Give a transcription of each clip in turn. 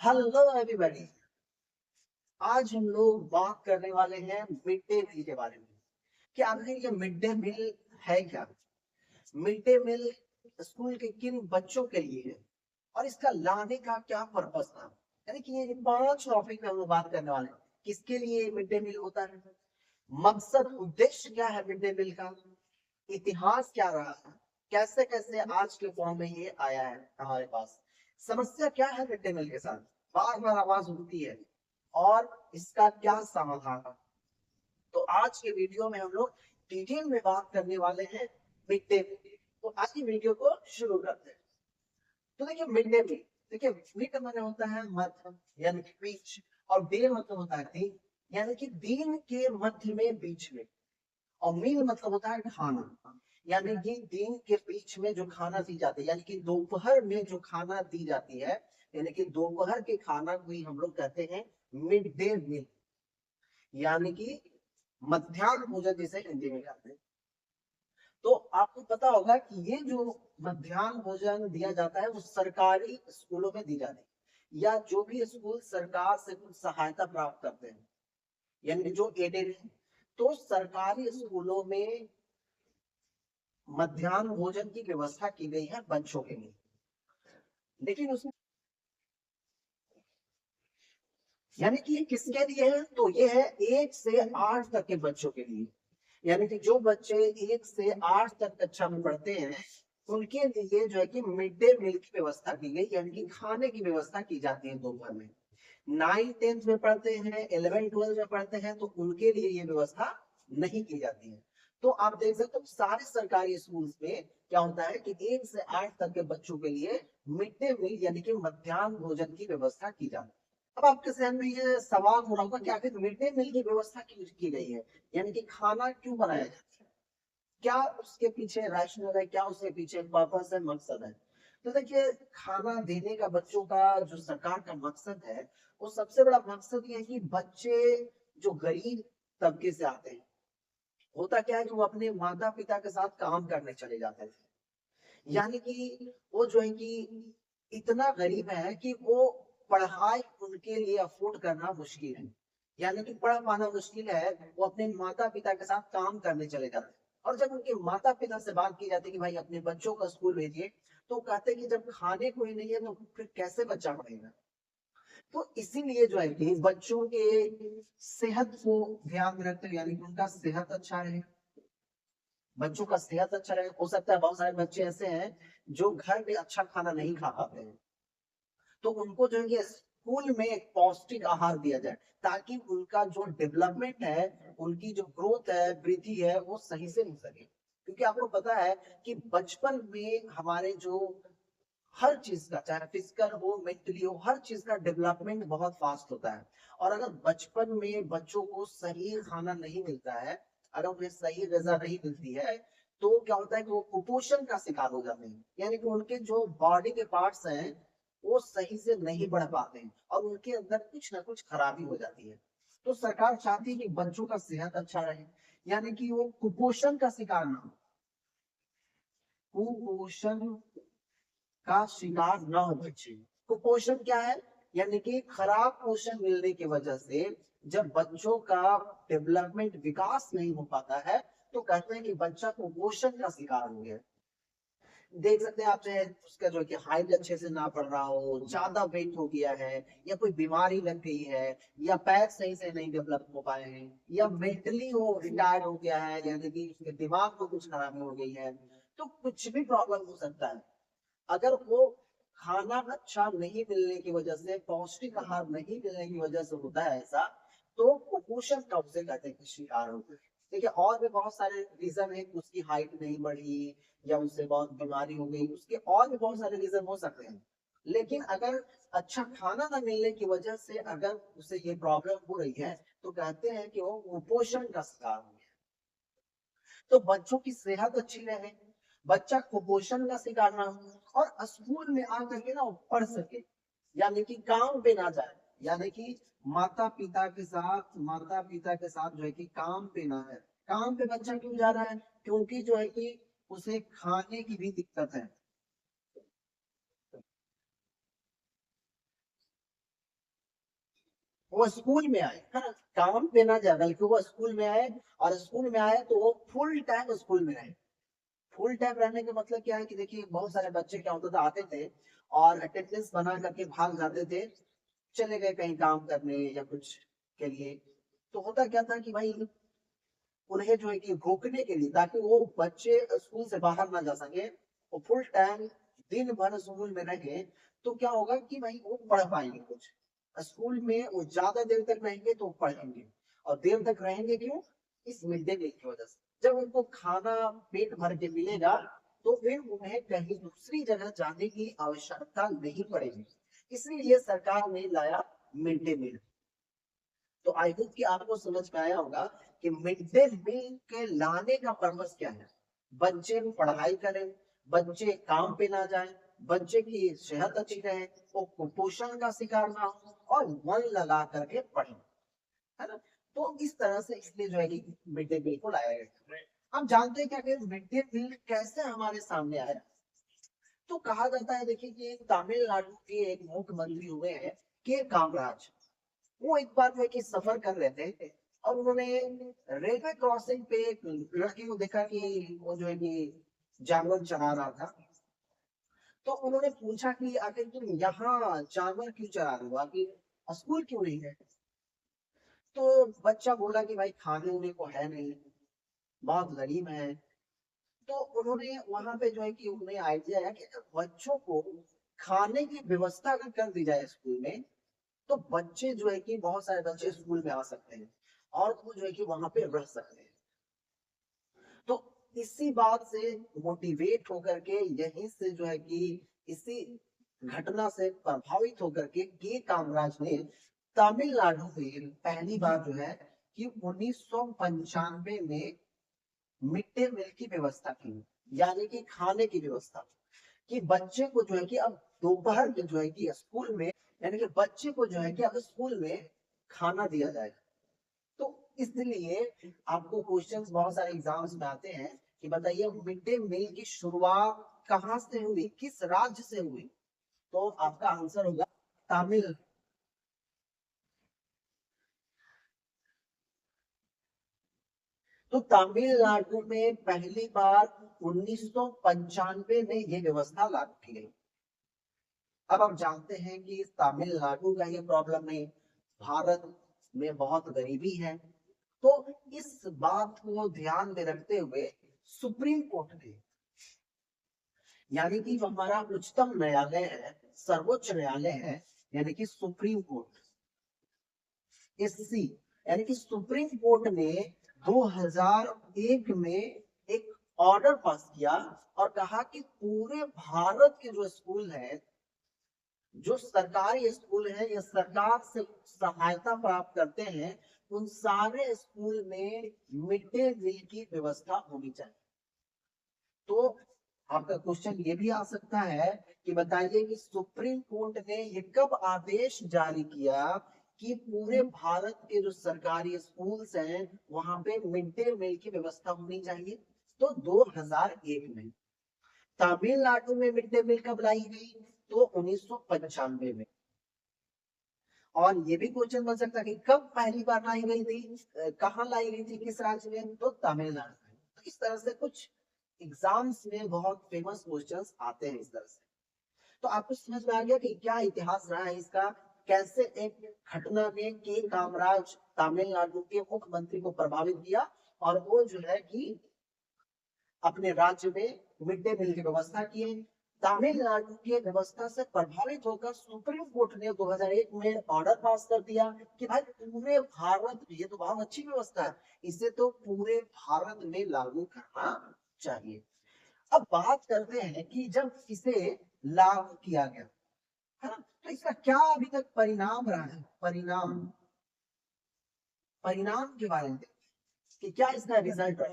Hello everybody. आज हम लोग बात करने वाले हैं मिड डे मील के बारे में कि आखिर ये मिड डे मील है क्या। मिड डे मील स्कूल के किन बच्चों के लिए है और इसका लाने का क्या पर्पस था। यानी कि ये 5 टॉपिक में हम लोग बात करने वाले हैं। किसके लिए मिड डे मील होता है, मकसद उद्देश्य क्या है मिड डे मील का, इतिहास क्या रहा है, कैसे कैसे आज के फॉर्म में ये आया है हमारे पास, समस्या क्या है मिड डे मील के साथ, बार बार आवाज उठती है और इसका क्या समाधान है। तो आज के वीडियो में हम लोग डिटेल में बात करने वाले हैं मिड डे मील। तो आज की वीडियो को शुरू करते हैं। तो देखिए मिड डे मील, देखिए मिड माने होता है मध्य यानी कि बीच, और डे मतलब होता है दिन, यानी कि दिन के मध्य में बीच में, और मील मतलब होता है खाना, यानी कि दिन के बीच में जो खाना दी जाती है, यानी कि दोपहर में जो खाना दी जाती है, यानी कि दोपहर के खाना को ही हम लोग कहते हैं मिड डे मील, यानी कि मध्याह्न भोजन जिसे हिंदी में कहते हैं। तो आपको पता होगा कि ये जो मध्याह्न भोजन दिया जाता है वो सरकारी स्कूलों में दी जाती है, या जो भी स्कूल सरकार से कुछ सहायता प्राप्त करते हैं, यानी जो एडेड है। तो सरकारी स्कूलों में मध्याह्न भोजन की व्यवस्था की गई है बच्चों के लिए, लेकिन उसमें यानी कि ये किसके लिए है, तो ये है 1 से 8 तक के बच्चों के लिए। यानी कि जो बच्चे 1 से 8 तक कक्षा में पढ़ते हैं उनके लिए जो है कि मिड डे मील की व्यवस्था की गई, यानी कि खाने की व्यवस्था की जाती है दोपहर में। 9th 10th में पढ़ते हैं, 11th 12th में पढ़ते हैं, तो उनके लिए ये व्यवस्था नहीं की जाती है। तो आप देख सकते हो सारे सरकारी स्कूल्स में क्या होता है कि 1 से 8 तक के बच्चों के लिए मिड डे मील यानी कि मध्याह्न भोजन की व्यवस्था की जाती है। अब आपके जहन में ये सवाल हो रहा होगा कि आखिर मिड डे मील की व्यवस्था क्यों की गई है, यानी कि खाना क्यों बनाया जाता है, क्या उसके पीछे रैशनल है, क्या उसके पीछे पर्पस है, मकसद है। तो देखिए खाना देने का बच्चों का जो सरकार का मकसद है, वो सबसे बड़ा मकसद ये है कि बच्चे जो गरीब तबके से आते हैं, होता क्या है कि वो अपने माता पिता के साथ काम करने चले जाते थे, यानी कि वो जो है कि इतना गरीब है कि वो पढ़ाई उनके लिए अफोर्ड करना मुश्किल है, यानी कि पढ़ पाना मुश्किल है। वो अपने माता पिता के साथ काम करने चले जाते हैं, और जब उनके माता पिता से बात की जाती है कि भाई अपने बच्चों को स्कूल भेजिए, तो कहते हैं कि जब खाने को ही नहीं है तो फिर कैसे बच्चा पढ़ेगा। तो इसीलिए जो है कि बच्चों के सेहत को ध्यान में रखते हुए, यानी कि उनका सेहत अच्छा रहे, बच्चों का सेहत अच्छा रहे। हो सकता है बहुत सारे बच्चे ऐसे हैं जो घर में अच्छा खाना नहीं खा पाते हैं, तो उनको जो है कि स्कूल में एक पौष्टिक आहार दिया जाए, ताकि उनका जो डेवलपमेंट है, उनकी जो ग्रोथ है, वृद्धि है, वो सही से हो सके। क्योंकि आपको पता है कि बचपन में हमारे जो हर चीज का, चाहे फिजिकल हो मेंटली हो, हर चीज का डेवलपमेंट बहुत फास्ट होता है। और अगर बचपन में बच्चों को सही खाना नहीं मिलता है, अगर उन्हें सही गजा नहीं मिलती है, तो क्या होता है कि वो कुपोषण का शिकार हो जाते हैं, यानी कि उनके जो बॉडी के पार्ट्स हैं वो सही से नहीं बढ़ पाते हैं और उनके अंदर कुछ ना कुछ खराबी हो जाती है। तो सरकार चाहती है कि बच्चों का सेहत अच्छा रहे, यानी कि वो कुपोषण का शिकार ना हो, कुपोषण का शिकार न हो बच्चे। कुपोषण क्या है, यानी कि खराब पोषण मिलने की वजह से जब बच्चों का डेवलपमेंट विकास नहीं हो पाता है, तो कहते हैं कि बच्चा कुपोषण का शिकार हो गया। देख सकते हैं आप, चाहे उसका जो है कि हाइट अच्छे से ना पढ़ रहा हो, ज्यादा वेट हो गया है, या कोई बीमारी लग गई है, या पैर सही से नहीं डेवलप हो पाए हैं, या मेंटली वो रिटायर्ड हो गया है, यानी कि उसके दिमाग को कुछ खराबी हो गई है, तो कुछ भी प्रॉब्लम हो सकता है। अगर वो खाना अच्छा नहीं मिलने की वजह से, पौष्टिक आहार नहीं मिलने की वजह से होता है ऐसा, तो कुपोषण का उसे कहते हैं कि शिकार होता है। देखिए और भी बहुत सारे रीजन है, उसकी हाइट नहीं बढ़ी या उससे बहुत बीमारी हो गई, उसके और भी बहुत सारे रीजन हो सकते हैं। लेकिन अगर अच्छा खाना न मिलने की वजह से अगर उसे ये प्रॉब्लम हो रही है, तो कहते हैं कि वो कुपोषण का शिकार हो गया। तो बच्चों की सेहत अच्छी रहे, बच्चा कुपोषण का शिकार ना हो, और स्कूल में आकर के ना वो पढ़ सके, यानी कि काम पे ना जाए, यानी कि माता पिता के साथ जो है कि काम पे ना है। काम पे बच्चा क्यों जा रहा है, क्योंकि जो है कि उसे खाने की भी दिक्कत है। वो स्कूल में आए, है ना, काम पे ना जाए बल्कि वो स्कूल में आए, और स्कूल में आए तो वो फुल टाइम स्कूल में रहे। फुल टाइम रहने का मतलब क्या है कि देखिए बहुत सारे बच्चे क्या होता था, आते थे और अटेंडेंस बना करके भाग जाते थे, चले गए कहीं काम करने या कुछ के लिए। तो होता क्या था कि भाई उन्हें जो है कि रोकने के लिए, ताकि वो बच्चे स्कूल से बाहर ना जा सके, वो फुल टाइम दिन भर स्कूल में रहे, तो क्या होगा कि भाई वो पढ़ पाएंगे कुछ। स्कूल में वो ज्यादा देर तक रहेंगे तो पढ़ेंगे, और देर तक रहेंगे क्यों? इस मिड डे मील की वजह से। जब उनको खाना पेट भर के मिलेगा तो फिर उन्हें कहीं दूसरी जगह जाने की आवश्यकता नहीं पड़ेगी। इसलिए सरकार ने लाया मिड डे मील। तो आई होप कि आपको समझ में आया होगा कि मिड डे मील के लाने का पर्पस क्या है। बच्चे पढ़ाई करें, बच्चे काम पे ना जाए, बच्चे की सेहत अच्छी रहे, वो कुपोषण का शिकार ना हो, और मन लगा करके पढ़े, है ना। तो इस तरह से इसलिए जो है कि मिड डे मील को लाया गया। हम जानते हैं क्या कि मिड डे मील कैसे हमारे सामने आया। तो कहा जाता है, देखिए कि तमिलनाडु के एक मुख्यमंत्री हुए हैं के कामराज। वो एक बार जो है कि सफर कर रहे थे, और उन्होंने रेलवे क्रॉसिंग पे एक लड़की को देखा कि वो जो है कि जानवर चरा रहा था। तो उन्होंने पूछा कि आखिर तुम यहाँ जानवर क्यों चरा रहे हो, आखिर स्कूल क्यों नहीं है? तो बच्चा बोला कि भाई खाने उने को है नहीं, बहुत गरीब है। तो उन्होंने वहां पे जो है कि उन्हें आइडिया आया कि अगर बच्चों को खाने की व्यवस्था अगर कर दी जाए स्कूल में, तो बच्चे जो है कि बहुत सारे बच्चे स्कूल में आ सकते हैं, और वो जो है कि वहां पे रह सकते हैं। तो इसी बात से मोटिवेट होकर के, यहीं से जो है कि इसी घटना से प्रभावित होकर के कामराज ने तमिलनाडु में पहली बार जो है कि 1995 में मिड डे मील की व्यवस्था की, यानी कि खाने की व्यवस्था, कि बच्चे को जो है कि अब दोपहर में जो है कि स्कूल में, यानी कि बच्चे को जो है कि अब स्कूल में खाना दिया जाएगा। तो इसलिए आपको क्वेश्चंस बहुत सारे एग्जाम्स में आते हैं कि बताइए मिड डे मील की शुरुआत कहाँ से हुई, किस राज्य से हुई? तो आपका आंसर होगा तमिल। तो तमिलनाडु में पहली बार 1995 में ये व्यवस्था लागू की गई। अब हम जानते हैं कि तमिलनाडु का ये प्रॉब्लम नहीं, भारत में बहुत गरीबी है। तो इस बात को ध्यान में रखते हुए सुप्रीम कोर्ट ने, यानी कि जो हमारा उच्चतम न्यायालय है, सर्वोच्च न्यायालय है, यानी कि सुप्रीम कोर्ट, एससी, यानी कि सुप्रीम कोर्ट ने 2001 में एक ऑर्डर पास किया और कहा कि पूरे भारत के जो स्कूल है, जो सरकारी स्कूल है या सरकार से सहायता प्राप्त करते हैं, उन सारे स्कूल में मिड डे मील की व्यवस्था होनी चाहिए। तो आपका क्वेश्चन ये भी आ सकता है कि बताइए कि सुप्रीम कोर्ट ने ये कब आदेश जारी किया कि पूरे भारत के जो सरकारी स्कूल्स हैं वहां पे मिड डे मील की व्यवस्था होनी चाहिए? तो 2001 में। तमिलनाडु में मिड डे मील कब लाई गई? तो 1995 में। और ये भी क्वेश्चन बन सकता है कि कब पहली बार लाई गई थी, कहाँ लाई गई थी, किस राज्य में? तो तमिलनाडु में। तो इस तरह से कुछ एग्जाम्स में बहुत फेमस क्वेश्चंस आते हैं इस तरह से। तो आपको समझ में आ गया कि क्या इतिहास रहा है इसका, कैसे एक घटना ने के कामराज तमिलनाडु के मुख्यमंत्री को प्रभावित किया, और वो जो है कि अपने राज्य में मिड डे मील की व्यवस्था की है। तमिलनाडु की व्यवस्था से प्रभावित होकर सुप्रीम कोर्ट ने 2001 में ऑर्डर पास कर दिया कि भाई पूरे भारत, ये तो बहुत अच्छी व्यवस्था है, इसे तो पूरे भारत में लागू करना चाहिए। अब बात करते हैं कि जब इसे लागू किया गया, है ना, तो इसका क्या अभी तक परिणाम रहा है? परिणाम, परिणाम के बारे में कि क्या इसका रिजल्ट रहा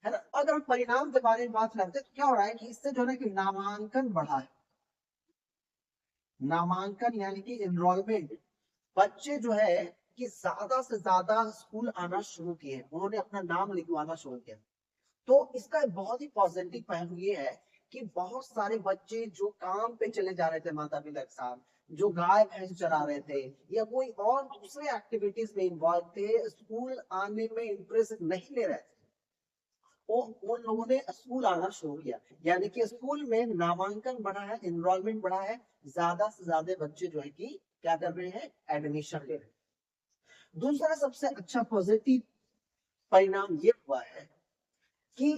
है ना। अगर हम परिणाम के बारे में बात करते हैं तो क्या हो रहा है कि इससे जो है कि नामांकन बढ़ा है। नामांकन यानी कि एनरोलमेंट, बच्चे जो है कि ज्यादा से ज्यादा स्कूल आना शुरू किए, उन्होंने अपना नाम लिखवाना शुरू किया। तो इसका एक बहुत ही पॉजिटिव पहलू ये है कि बहुत सारे बच्चे जो काम पे चले जा रहे थे माता पिता के साथ, जो गाय भैंस चरा रहे थे या कोई और दूसरे एक्टिविटीज में इन्वॉल्व थे, स्कूल आने में इंटरेस्ट नहीं ले रहे थे, वो उन लोगों ने स्कूल आना शुरू किया। यानी कि स्कूल में नामांकन बढ़ा है, एनरोलमेंट बढ़ा है, ज्यादा से ज्यादा बच्चे जो है कि क्या कर रहे हैं, एडमिशन ले रहे हैं। दूसरा सबसे अच्छा पॉजिटिव परिणाम ये हुआ है कि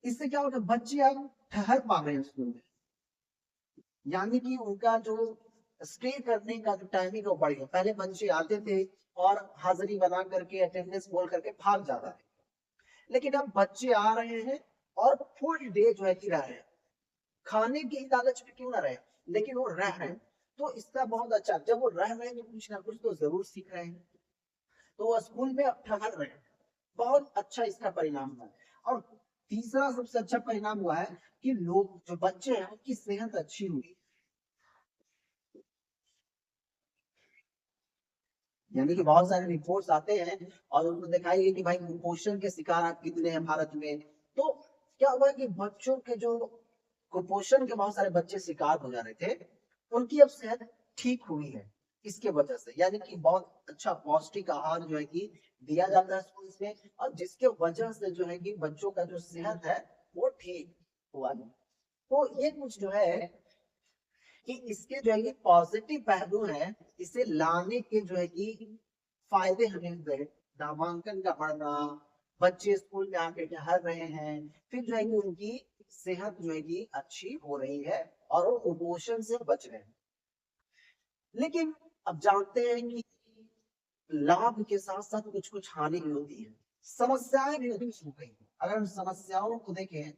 इससे क्या होगा, बच्चे अब ठहर पा रहे हैं स्कूल में, यानी कि उनका जो स्टे करने का जो टाइमिंग वो बढ़ गया। पहले बच्चे आते थे और हाजिरी बना करके अटेंडेंस बोल करके भाग जाता थे, लेकिन अब बच्चे आ रहे हैं और फुल डे जो है कि रह रहे हैं, खाने की लालच में क्यों ना रहे, लेकिन वो रह रहे हैं। तो इसका बहुत अच्छा, जब वो रह रहे हैं तो कुछ ना कुछ तो जरूर सीख रहे हैं, तो वो स्कूल में अब ठहर रहे हैं। बहुत अच्छा इसका परिणाम हुआ है। और तीसरा सबसे अच्छा परिणाम हुआ है कि लोग जो बच्चे हैं उनकी सेहत अच्छी हुई, यानी कि बहुत सारे रिपोर्ट्स आते हैं और उनको दिखाई कि भाई कुपोषण के शिकार आप कितने हैं भारत में। तो क्या हुआ कि बच्चों के जो कुपोषण के बहुत सारे बच्चे शिकार हो जा रहे थे, उनकी अब सेहत ठीक हुई है इसके वजह से। यानी कि बहुत अच्छा पौष्टिक आहार जो है कि दिया जाता है स्कूल में, और जिसके वजह से जो है कि बच्चों का जो सेहत है वो ठीक हुआ है। तो ये कुछ जो है कि इसके जो है कि पॉजिटिव पहलू है, इसे लाने के जो है कि फायदे हमें हुए। नामांकन का बढ़ना, बच्चे स्कूल में आके ठहर रहे हैं, फिर जो है कि उनकी सेहत जो है कि अच्छी हो रही है और वो कुपोषण से बच रहे हैं। लेकिन अब जानते हैं कि लाभ के साथ साथ कुछ कुछ हानि भी होती है, समस्याएं भी होती हैं। अगर हम समस्याओं को देखें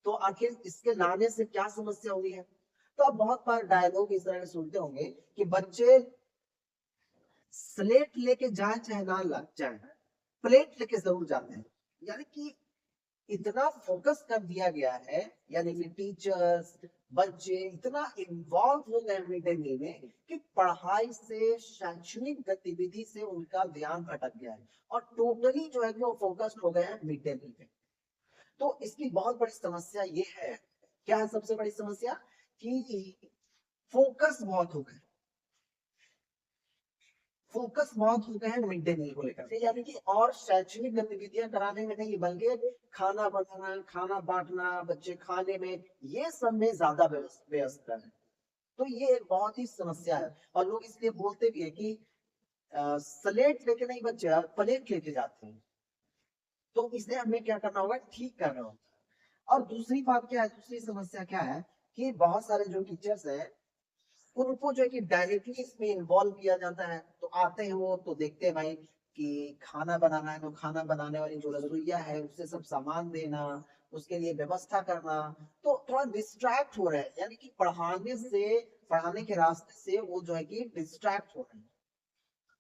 तो आखिर इसके लाने से क्या समस्या हुई है, तो आप बहुत बार डायलॉग इस तरह के सुनते होंगे कि बच्चे स्लेट लेके जाए चाहे ना लग जाए, प्लेट लेके जरूर जाते हैं। यानी कि इतना फोकस कर दिया गया है, यानी कि टीचर्स, बच्चे इतना इन्वॉल्व हो गए मिड डे मील में कि पढ़ाई से, शैक्षणिक गतिविधि से उनका ध्यान भटक गया है और टोटली जो है कि वो फोकस्ड हो गए हैं मिड डे मील में। तो इसकी बहुत बड़ी समस्या ये है, क्या है सबसे बड़ी समस्या, कि फोकस बहुत हो गए, फोकस बहुत हो गए हैं मिड डे मील को लेकर के। यानी कि और शैक्षणिक गतिविधियां कराने में नहीं, बल्कि खाना बनाना, खाना बांटना, बच्चे खाने में, ये सब में ज्यादा व्यस्त है। तो ये एक बहुत ही समस्या है, और लोग इसलिए बोलते भी है कि स्लेट लेके नहीं बच्चे प्लेट लेके जाते हैं। तो इसे हमें क्या करना होगा, ठीक करना होगा। और दूसरी बात क्या है, दूसरी समस्या क्या है, कि बहुत सारे जो टीचर्स हैं उनको जो है कि डायरेक्टली इसमें इन्वॉल्व किया जाता है। तो आते हैं वो तो देखते हैं भाई कि खाना बनाना है, तो खाना बनाने वाली जो रसोईया है उसे सब सामान देना, उसके लिए व्यवस्था करना, तो थोड़ा डिस्ट्रैक्ट हो रहे हैं। यानी कि पढ़ाने से, पढ़ाने के रास्ते से वो जो है कि डिस्ट्रैक्ट हो रहे हैं।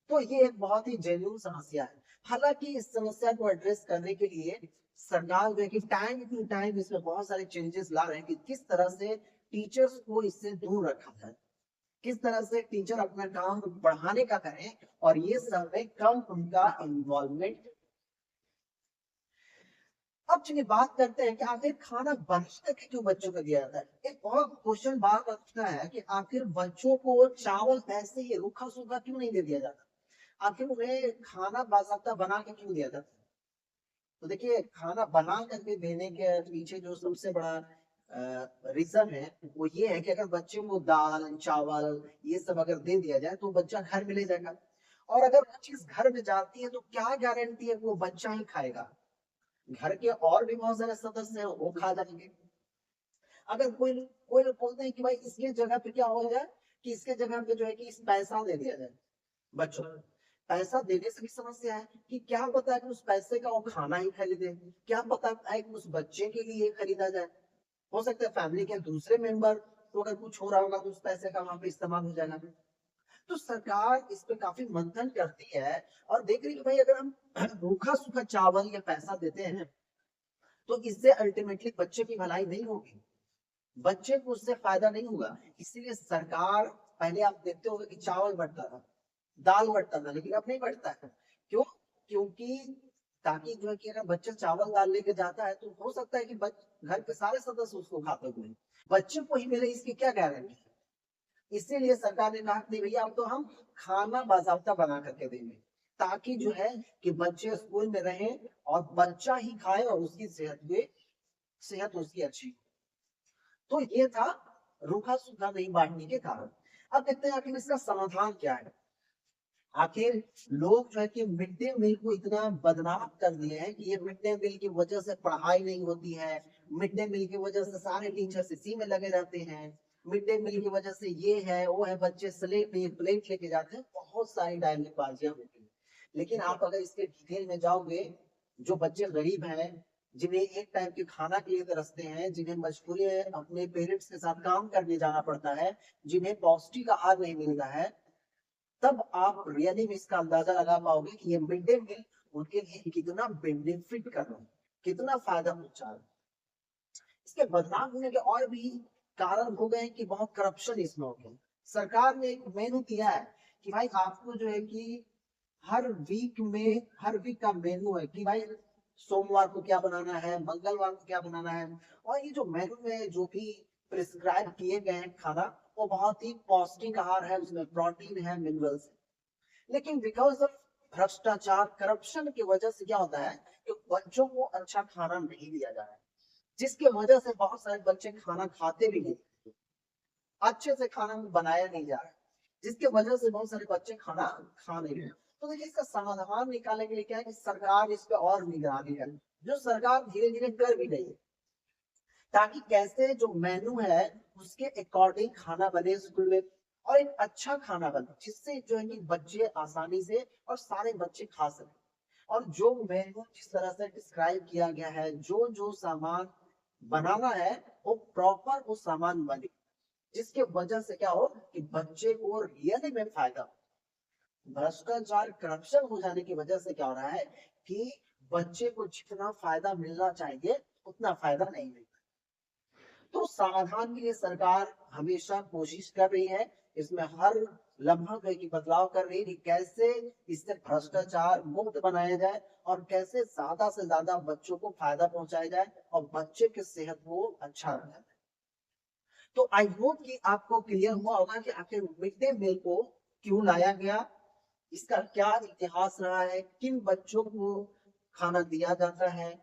तो ये एक बहुत ही जेन्युइन समस्या है। हालांकि इस समस्या को एड्रेस करने के लिए सरकार जो है कि टाइम टू टाइम इसमें बहुत सारे चेंजेस ला रहे हैं कि किस तरह से टीचर्स को इससे दूर रखा जाए, किस तरह से टीचर अपना काम बढ़ाने का करें और ये सब में कम उनका इन्वॉल्वमेंट। अब चलिए बात करते हैं कि आखिर खाना बना करके क्यों बच्चों को दिया जाता है। एक बहुत क्वेश्चन बार बार उठता है कि आखिर बच्चों को चावल ऐसे ही रूखा सूखा क्यों नहीं दे दिया जाता, आखिर उन्हें खाना बाकायदा बना के क्यों दिया जाता है। तो देखिए, खाना बना करके देने के पीछे जो सबसे बड़ा रीजन है वो ये है कि अगर बच्चे को दाल चावल ये सब अगर दे दिया जाए तो बच्चा घर में ले जाएगा, और अगर वो चीज घर में जाती है तो क्या गारंटी है कि वो बच्चा ही खाएगा, घर के और भी बहुत सारे सदस्य हैं वो खा जाएंगे। अगर कोई कोई लोग बोलते हैं कि भाई इसके जगह पे क्या हो जाए, कि इसके जगह पे जो है कि इस पैसा दे दिया जाए बच्चों को। पैसा देने से भी समस्या है कि क्या पता है कि उस पैसे का वो खाना ही खरीदे, क्या पता है कि उस बच्चे के लिए खरीदा जाए। हो सकता है फैमिली के दूसरे मेंबर को अगर कुछ हो रहा होगा तो उस पैसे का वहां पे इस्तेमाल हो जाएगा। तो सरकार इस पे काफी मंथन करती है और देख रही है कि भाई अगर हम रूखा सूखा चावल या पैसा देते हैं तो इससे अल्टीमेटली बच्चे की भलाई नहीं होगी, बच्चे को उससे फायदा नहीं होगा। इसीलिए सरकार, पहले आप देखते होंगे कि चावल बढ़ता था, दाल बढ़ता था, लेकिन अब नहीं बढ़ता है। क्यों? क्योंकि ताकि जो है कि अगर बच्चा चावल दाल लेके जाता है तो हो सकता है कि घर के सारे सदस्य उसको खाते हुए, बच्चे को ही मिले इसकी क्या गारंटी है। इसीलिए सरकार ने कहा कि भैया अब तो हम खाना बाजाबता बना करके देंगे, ताकि जो है कि बच्चे स्कूल में रहें और बच्चा ही खाए और उसकी सेहत उसकी अच्छी हो। तो ये था रूखा सूखा नहीं बांटने के कारण। अब देखते हैं आखिर इसका समाधान क्या है। आखिर लोग जो है कि मिड डे मील को इतना बदनाम कर दिए हैं कि ये मिड डे मील की वजह से पढ़ाई नहीं होती है, मिड डे मील की वजह से सारे टीचर्स इसी में लगे रहते हैं, मिड डे मील की वजह से ये है वो है, बच्चे स्लेट नहीं प्लेट लेके जाते हैं, बहुत सारी डायलॉगबाजियां होती है। लेकिन आप अगर इसके डिटेल में जाओगे, जो बच्चे गरीब हैं, जिन्हें एक टाइम के खाना के लिए तरसते हैं, जिन्हें मजबूरी में अपने पेरेंट्स के साथ काम करने जाना पड़ता है, जिन्हें पौष्टिक आहार नहीं मिल रहा है, तब आप रियली में इसका अंदाजा लगा पाओगे कि ये मिड डे मील उनके लिए कितना बेनिफिट कर रहा है, कितना फायदा पहुंचा रहा है। इसके बदनाम होने के और भी कारण हो गए कि बहुत करप्शन इसमें हो गया। सरकार ने एक मेनू दिया है कि भाई आपको जो है कि हर वीक का मेनू है कि भाई सोमवार को क्या बनाना है, मंगलवार को क्या बनाना है। और ये जो मेनू में जो भी प्रिस्क्राइब किए गए हैं खाना, वो बहुत ही पौष्टिक आहार है, उसमें प्रोटीन है, मिनरल्स है। लेकिन बिकॉज ऑफ भ्रष्टाचार करप्शन की वजह से क्या होता है कि बच्चों को अच्छा खाना नहीं दिया जा रहा है, जिसकी वजह से बहुत सारे बच्चे खाना खाते भी नहीं, अच्छे से खाना बनाया नहीं जा रहा है, जिसकी वजह से बहुत सारे बच्चे खाना खा नहीं रहे। तो देखिए इसका समाधान निकालने के लिए क्या है कि सरकार इस पे और निगरानी करे, जो सरकार धीरे धीरे कर भी रही है, ताकि कैसे जो मेनू है उसके अकॉर्डिंग खाना बने स्कूल में, और एक अच्छा खाना बने जिससे जो है कि बच्चे आसानी से और सारे बच्चे खा सके। और जो मेनू जिस तरह से डिस्क्राइब किया गया है, जो जो सामान बनाना है, वो प्रॉपर वो सामान बने, जिसके वजह से क्या हो कि बच्चे को रियली में फायदा हो। भ्रष्टाचार करप्शन हो जाने की वजह से क्या हो रहा है कि बच्चे को जितना फायदा मिलना चाहिए उतना फायदा नहीं मिलता। तो समाधान के लिए सरकार हमेशा कोशिश कर रही है, इसमें हर लम्हा की बदलाव कर रही है कि कैसे इससे भ्रष्टाचार मुक्त बनाया जाए और कैसे ज्यादा से ज्यादा बच्चों को फायदा पहुंचाया जाए और बच्चे की सेहत को अच्छा रखा जाए। तो आई होप कि आपको क्लियर हुआ होगा कि आखिर मिड डे मील को क्यों लाया गया, इसका क्या इतिहास रहा है, किन बच्चों को खाना दिया जाता है,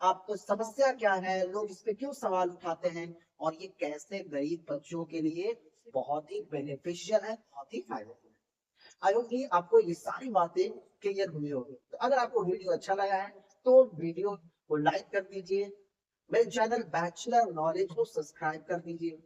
आपको समस्या क्या है, लोग इस पे क्यों सवाल उठाते हैं, और ये कैसे गरीब बच्चों के लिए बहुत ही बेनिफिशियल है, बहुत ही फायदेमंद है। आई होप कि आपको ये सारी बातें क्लियर हुई होगी। तो अगर आपको वीडियो अच्छा लगा है तो वीडियो को लाइक कर दीजिए, मेरे चैनल बैचलर नॉलेज को सब्सक्राइब कर दीजिए,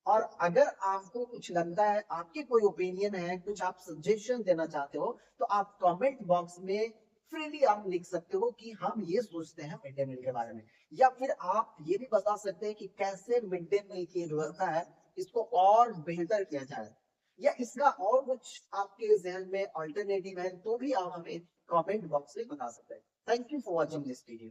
और अगर आपको कुछ लगता है, आपके कोई ओपिनियन है, कुछ आप सजेशन देना चाहते हो, तो आप कमेंट बॉक्स में फ्रीली आप लिख सकते हो कि हम ये सोचते हैं मिड डे मील के बारे में, या फिर आप ये भी बता सकते हैं कि कैसे मिड डे मील की व्यवस्था है इसको और बेहतर किया जाए, या इसका और कुछ आपके जहन में अल्टरनेटिव है तो भी आप हमें कमेंट बॉक्स में बता सकते हैं। Thank you for watching this video.